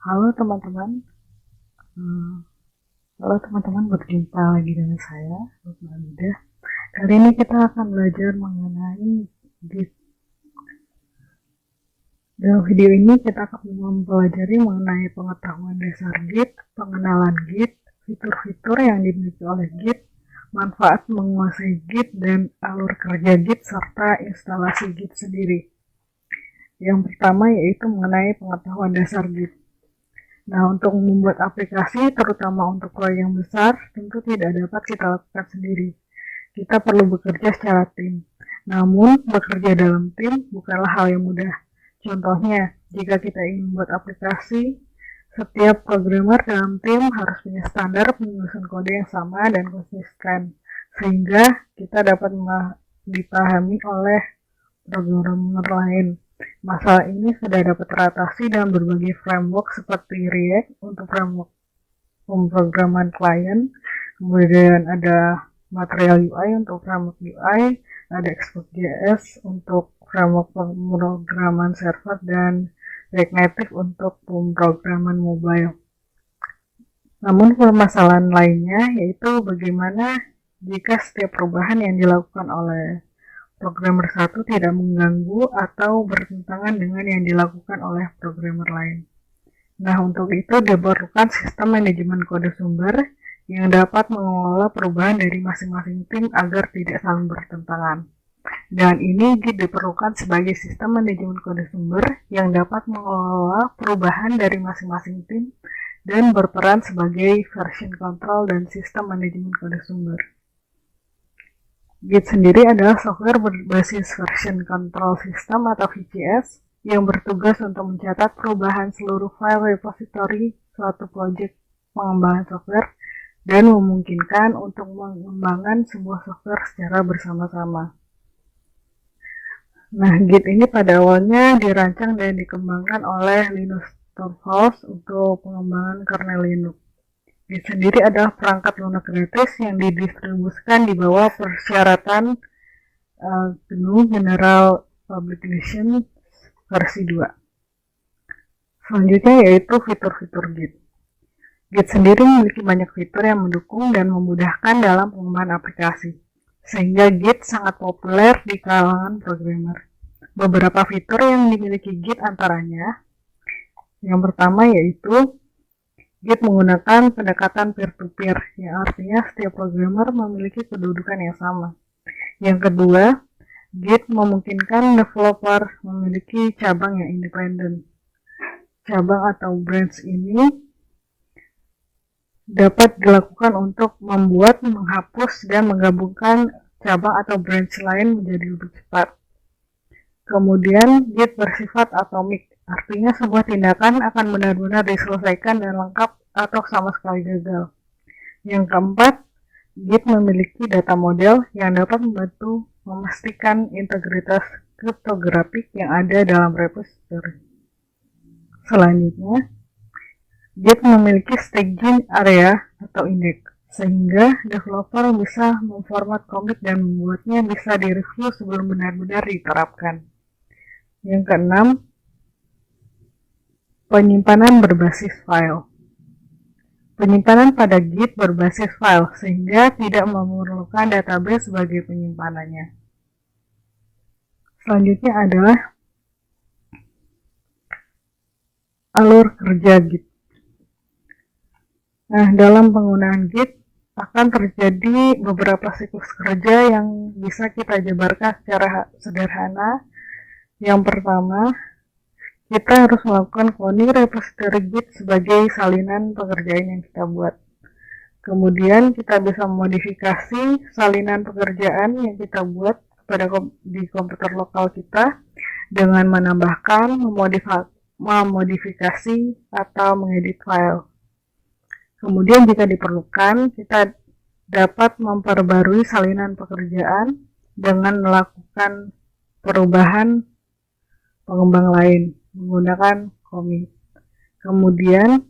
Halo teman-teman, Hmm, halo teman-teman, berjumpa lagi dengan saya, Lukman Huda. Kali ini kita akan belajar mengenai Git. Dalam video ini kita akan mempelajari mengenai pengetahuan dasar Git, pengenalan Git, fitur-fitur yang dimiliki oleh Git, manfaat menguasai Git, dan alur kerja Git, serta instalasi Git sendiri. Yang pertama yaitu mengenai pengetahuan dasar Git. Nah, untuk membuat aplikasi, terutama untuk proyek yang besar, tentu tidak dapat kita lakukan sendiri. Kita perlu bekerja secara tim. Namun, bekerja dalam tim bukanlah hal yang mudah. Contohnya, jika kita ingin membuat aplikasi, setiap programmer dalam tim harus punya standar penulisan kode yang sama dan konsisten, sehingga kita dapat dipahami oleh programmer lain. Masalah ini sudah dapat teratasi dengan berbagai framework seperti React untuk framework pemrograman klien, kemudian ada Material UI untuk framework UI, ada Express.js untuk framework pemrograman server, dan React Native untuk pemrograman mobile. Namun permasalahan lainnya yaitu bagaimana jika setiap perubahan yang dilakukan oleh programmer satu tidak mengganggu atau bertentangan dengan yang dilakukan oleh programmer lain. Nah, untuk itu diperlukan sistem manajemen kode sumber yang dapat mengelola perubahan dari masing-masing tim agar tidak saling bertentangan. Dan ini diperlukan sebagai sistem manajemen kode sumber yang dapat mengelola perubahan dari masing-masing tim dan berperan sebagai version control dan sistem manajemen kode sumber. Git sendiri adalah software berbasis version control system atau VCS yang bertugas untuk mencatat perubahan seluruh file repository suatu project pengembangan software dan memungkinkan untuk mengembangkan sebuah software secara bersama-sama. Nah, Git ini pada awalnya dirancang dan dikembangkan oleh Linus Torvalds untuk pengembangan kernel Linux. Git sendiri adalah perangkat lunak gratis yang didistribusikan di bawah persyaratan GNU General Publication versi 2. Selanjutnya yaitu fitur-fitur Git. Git sendiri memiliki banyak fitur yang mendukung dan memudahkan dalam pengembangan aplikasi, sehingga Git sangat populer di kalangan programmer. Beberapa fitur yang dimiliki Git antaranya, yang pertama yaitu Git menggunakan pendekatan peer-to-peer, yang artinya setiap programmer memiliki kedudukan yang sama. Yang kedua, Git memungkinkan developer memiliki cabang yang independen. Cabang atau branch ini dapat dilakukan untuk membuat, menghapus, dan menggabungkan cabang atau branch lain menjadi lebih cepat. Kemudian, Git bersifat atomik, artinya sebuah tindakan akan benar-benar diselesaikan dan lengkap atau sama sekali gagal. Yang keempat, Git memiliki data model yang dapat membantu memastikan integritas kriptografik yang ada dalam repository. Selanjutnya, Git memiliki staging area atau indeks, sehingga developer bisa memformat komit dan membuatnya bisa direview sebelum benar-benar diterapkan. Yang keenam, penyimpanan berbasis file. Penyimpanan pada Git berbasis file, sehingga tidak memerlukan database sebagai penyimpanannya. Selanjutnya adalah alur kerja Git. Nah, dalam penggunaan Git akan terjadi beberapa siklus kerja yang bisa kita jabarkan secara sederhana. Yang pertama, kita harus melakukan cloning repository Git sebagai salinan pekerjaan yang kita buat. Kemudian kita bisa memodifikasi salinan pekerjaan yang kita buat di komputer lokal kita dengan menambahkan, memodifikasi, atau mengedit file. Kemudian jika diperlukan, kita dapat memperbarui salinan pekerjaan dengan melakukan perubahan pengembang lain menggunakan commit. Kemudian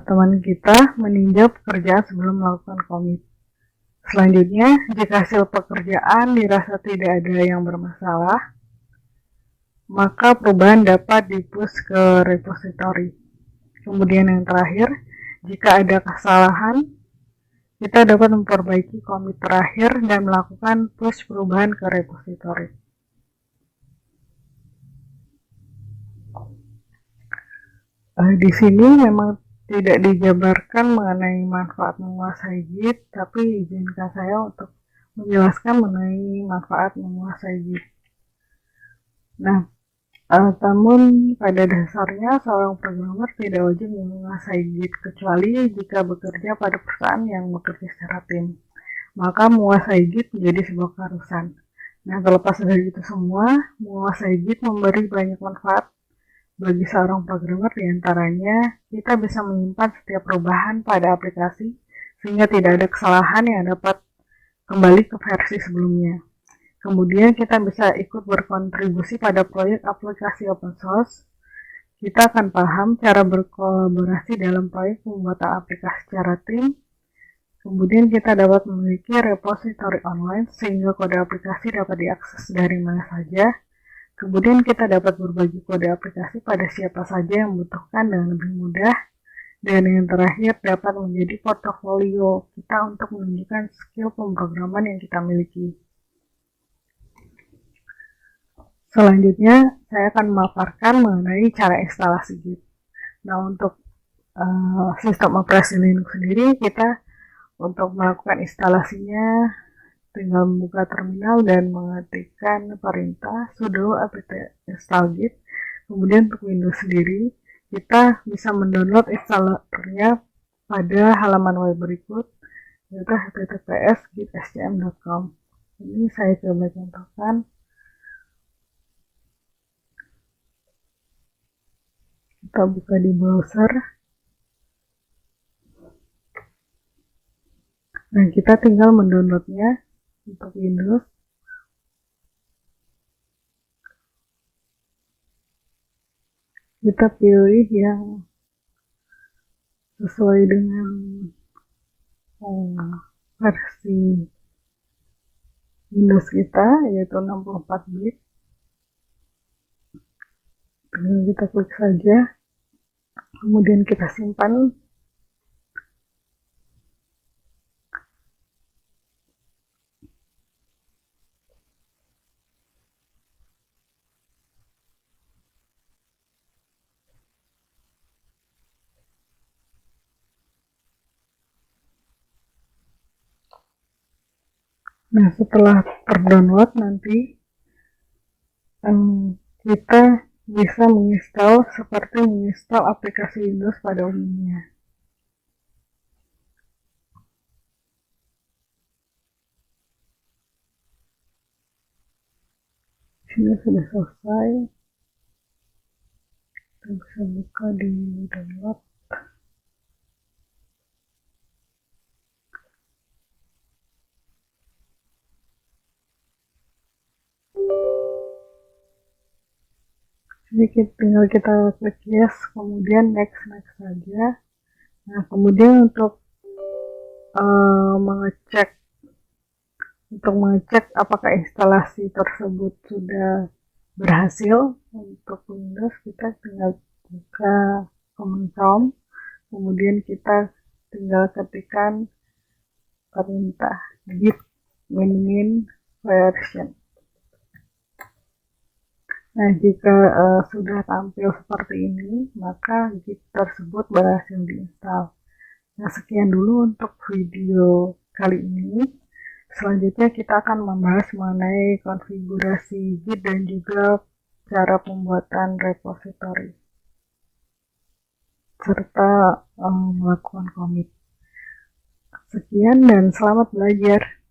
teman kita meninjau pekerjaan sebelum melakukan commit. Selanjutnya, jika hasil pekerjaan dirasa tidak ada yang bermasalah, maka perubahan dapat di-push ke repository. Kemudian yang terakhir, jika ada kesalahan, kita dapat memperbaiki commit terakhir dan melakukan push perubahan ke repository. Di sini memang tidak dijabarkan mengenai manfaat menguasai Git, tapi izinkan saya untuk menjelaskan mengenai manfaat menguasai Git. Nah, namun pada dasarnya seorang programmer tidak wajib menguasai Git kecuali jika bekerja pada perusahaan yang bekerja secara tim. Maka menguasai Git menjadi sebuah keharusan. Nah, terlepas dari itu semua, menguasai Git memberi banyak manfaat bagi seorang programmer, diantaranya kita bisa menyimpan setiap perubahan pada aplikasi sehingga tidak ada kesalahan yang dapat kembali ke versi sebelumnya. Kemudian kita bisa ikut berkontribusi pada proyek aplikasi open source. Kita akan paham cara berkolaborasi dalam proyek pembuatan aplikasi secara tim. Kemudian kita dapat memiliki repository online sehingga kode aplikasi dapat diakses dari mana saja. Kemudian kita dapat berbagi kode aplikasi pada siapa saja yang membutuhkan dengan lebih mudah. Dan yang terakhir dapat menjadi portofolio kita untuk menunjukkan skill pemrograman yang kita miliki. Selanjutnya, saya akan memaparkan mengenai cara instalasi Git. Nah, untuk sistem operasi Linux sendiri, kita untuk melakukan instalasinya tinggal membuka terminal dan mengetikkan perintah sudo apt install git. Kemudian untuk Windows sendiri, kita bisa mendownload installatornya pada halaman web berikut, yaitu https://gitscm.com. Ini saya coba contohkan. Kita buka di browser. Nah, kita tinggal mendownloadnya untuk Windows. Kita pilih yang sesuai dengan versi Windows kita, yaitu 64 bit. Kemudian kita klik saja, kemudian kita simpan. Nah, setelah terdownload nanti kita bisa menginstal seperti menginstal aplikasi Windows pada umumnya. Ini sudah selesai. Kita bisa buka di download. Jadi tinggal kita klik yes, kemudian next saja. Nah, kemudian untuk mengecek apakah instalasi tersebut sudah berhasil untuk Windows, kita tinggal buka command prompt, kemudian kita tinggal ketikkan perintah git min version. Nah, jika sudah tampil seperti ini, maka Git tersebut berhasil diinstal. Nah, sekian dulu untuk video kali ini. Selanjutnya kita akan membahas mengenai konfigurasi Git dan juga cara pembuatan repository, serta melakukan commit. Sekian dan selamat belajar.